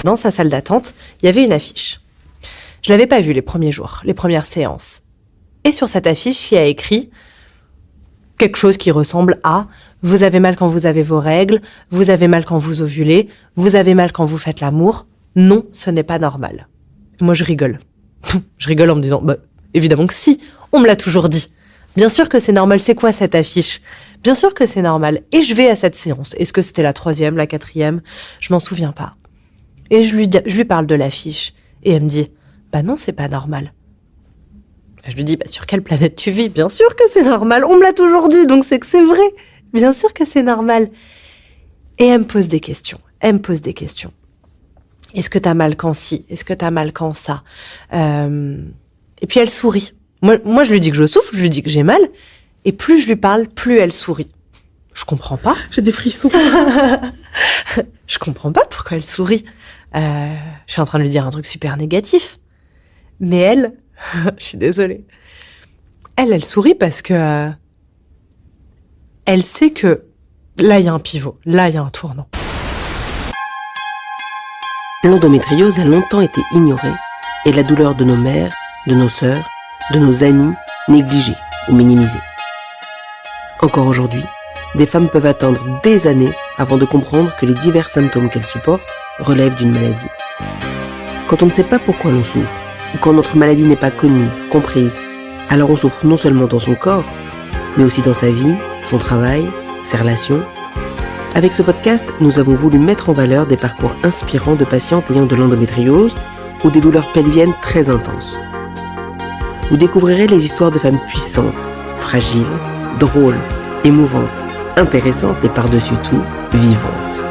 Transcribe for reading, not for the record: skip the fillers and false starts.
Dans sa salle d'attente, il y avait une affiche. Je l'avais pas vue les premiers jours, les premières séances. Et sur cette affiche, il y a écrit quelque chose qui ressemble à « Vous avez mal quand vous avez vos règles, vous avez mal quand vous ovulez, vous avez mal quand vous faites l'amour. Non, ce n'est pas normal. » Moi, je rigole. Je rigole en me disant « Évidemment que si, on me l'a toujours dit. Bien sûr que c'est normal, c'est quoi cette affiche ? Bien sûr que c'est normal. » Et je vais à cette séance. Est-ce que c'était la 3e, la 4e ? Je m'en souviens pas. Et je lui parle de l'affiche. Et elle me dit « Non, c'est pas normal. » Je lui dis « Sur quelle planète tu vis ? Bien sûr que c'est normal. On me l'a toujours dit, donc c'est que c'est vrai. Bien sûr que c'est normal. » Et elle me pose des questions. Est-ce que t'as mal quand ci ? Est-ce que t'as mal quand ça ? Et puis elle sourit. Moi, je lui dis que je souffre, je lui dis que j'ai mal. Et plus je lui parle, plus elle sourit. Je comprends pas. J'ai des frissons. Je comprends pas pourquoi elle sourit. Je suis en train de lui dire un truc super négatif. Mais elle, je suis désolée. Elle sourit parce que elle sait que là, il y a un pivot. Là, il y a un tournant. L'endométriose a longtemps été ignorée et la douleur de nos mères, de nos sœurs, de nos amis négligée ou minimisée. Encore aujourd'hui, des femmes peuvent attendre des années avant de comprendre que les divers symptômes qu'elles supportent relèvent d'une maladie. Quand on ne sait pas pourquoi l'on souffre, ou quand notre maladie n'est pas connue, comprise, alors on souffre non seulement dans son corps, mais aussi dans sa vie, son travail, ses relations. Avec ce podcast, nous avons voulu mettre en valeur des parcours inspirants de patientes ayant de l'endométriose ou des douleurs pelviennes très intenses. Vous découvrirez les histoires de femmes puissantes, fragiles, drôles, émouvantes, intéressantes et par-dessus tout, vivantes.